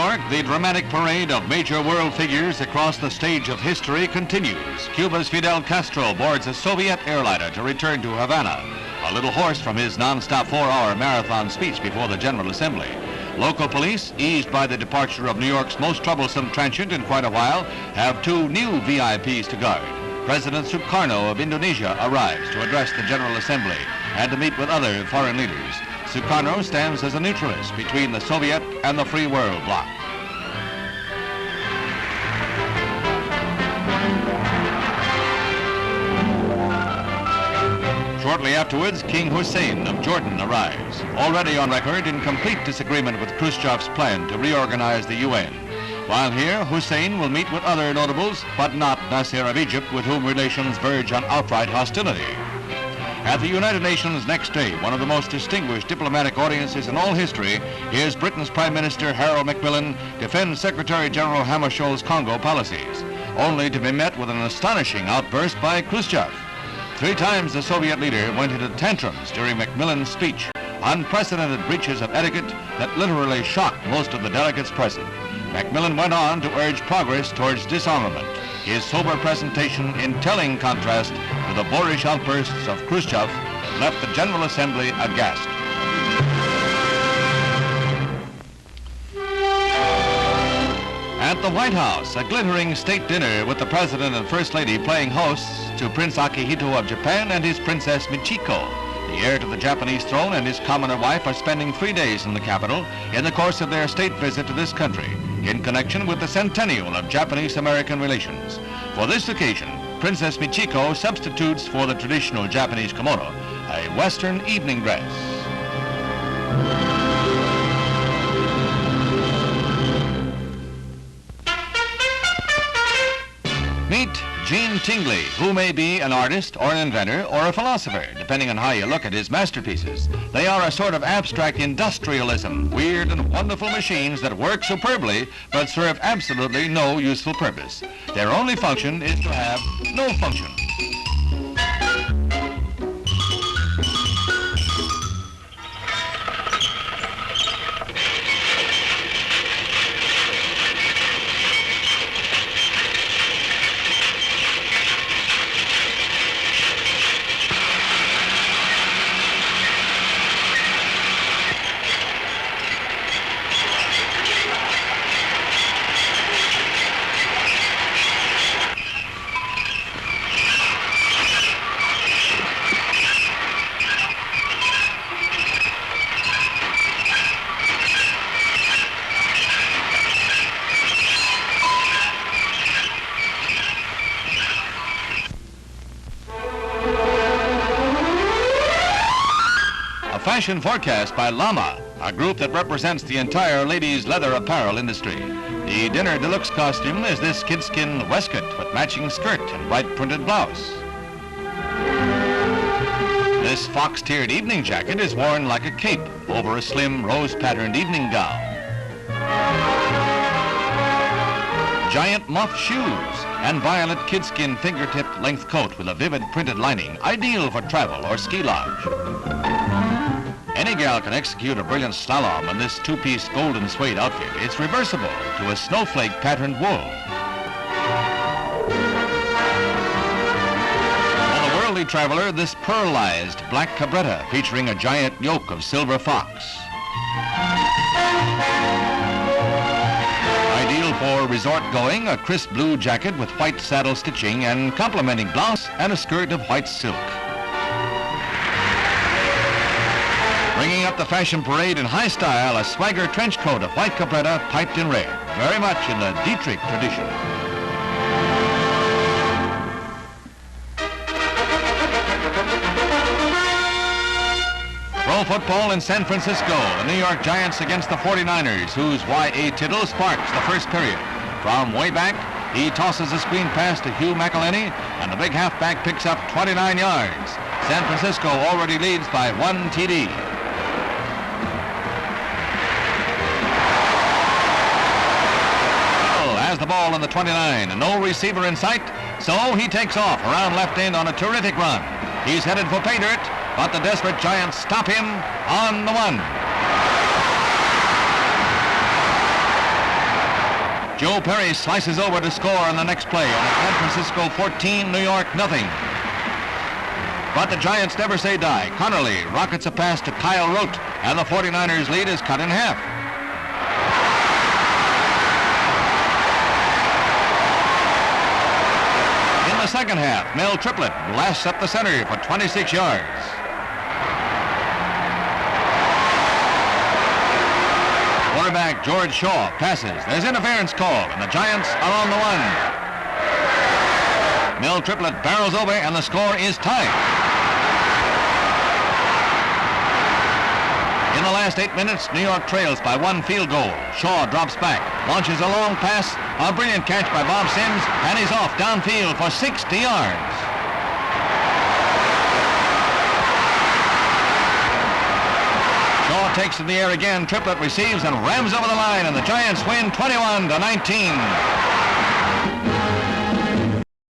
York, the dramatic parade of major world figures across the stage of history continues. Cuba's Fidel Castro boards a Soviet airliner to return to Havana, a little hoarse from his non-stop 4-hour marathon speech before the General Assembly. Local police, eased by the departure of New York's most troublesome transient in quite a while, have 2 new VIPs to guard. President Sukarno of Indonesia arrives to address the General Assembly and to meet with other foreign leaders. Sukarno stands as a neutralist between the Soviet and the free world bloc. Shortly afterwards, King Hussein of Jordan arrives, already on record in complete disagreement with Khrushchev's plan to reorganize the UN. While here, Hussein will meet with other notables, but not Nasser of Egypt, with whom relations verge on outright hostility. At the United Nations next day, one of the most distinguished diplomatic audiences in all history, hears Britain's Prime Minister Harold McMillan defend Secretary General Hammarskjöld's Congo policies, only to be met with an astonishing outburst by Khrushchev. 3 times the Soviet leader went into tantrums during McMillan's speech, unprecedented breaches of etiquette that literally shocked most of the delegates present. McMillan went on to urge progress towards disarmament, his sober presentation in telling contrast to the boorish outbursts of Khrushchev that left the General Assembly aghast. At the White House, a glittering state dinner with the President and First Lady playing hosts to Prince Akihito of Japan and his Princess Michiko. The heir to the Japanese throne and his commoner wife are spending 3 days in the capital in the course of their state visit to this country, in connection with the centennial of Japanese-American relations. For this occasion, Princess Michiko substitutes for the traditional Japanese kimono a Western evening dress. Meet Gene Tingley, who may be an artist or an inventor or a philosopher, depending on how you look at his masterpieces. They are a sort of abstract industrialism, weird and wonderful machines that work superbly but serve absolutely no useful purpose. Their only function is to have no function. Fashion forecast by Llama, a group that represents the entire ladies' leather apparel industry. The dinner deluxe costume is this kidskin waistcoat with matching skirt and bright printed blouse. This fox-tiered evening jacket is worn like a cape over a slim rose-patterned evening gown. Giant muff shoes and violet kidskin fingertip length coat with a vivid printed lining, ideal for travel or ski lodge. Any gal can execute a brilliant slalom in this 2-piece golden suede outfit. It's reversible to a snowflake patterned wool. For the worldly traveler, this pearlized black cabretta featuring a giant yoke of silver fox. Ideal for resort going, a crisp blue jacket with white saddle stitching and complementing blouse and a skirt of white silk. Bringing up the fashion parade in high style, a swagger trench coat of white cabretta piped in red, very much in the Dietrich tradition. Pro football in San Francisco, the New York Giants against the 49ers, whose Y.A. Tittle sparks the first period. From way back, he tosses a screen pass to Hugh McElhenney, and the big halfback picks up 29 yards. San Francisco already leads by 1 TD. Has the ball in the 29, no receiver in sight, so he takes off around left end on a terrific run. He's headed for pay dirt, but the desperate Giants stop him on the 1. Joe Perry slices over to score on the next play, and San Francisco 14, New York nothing. But the Giants never say die. Connerly rockets a pass to Kyle Rote, and the 49ers lead is cut in half. In the second half, Mel Triplett blasts up the center for 26 yards. Quarterback George Shaw passes. There's interference called, and the Giants are on the run. Mel Triplett barrels over, and the score is tied. In the last 8 minutes, New York trails by 1 field goal. Shaw drops back, launches a long pass, a brilliant catch by Bob Sims, and he's off downfield for 60 yards. Shaw takes in the air again. Triplett receives and rams over the line, and the Giants win 21-19.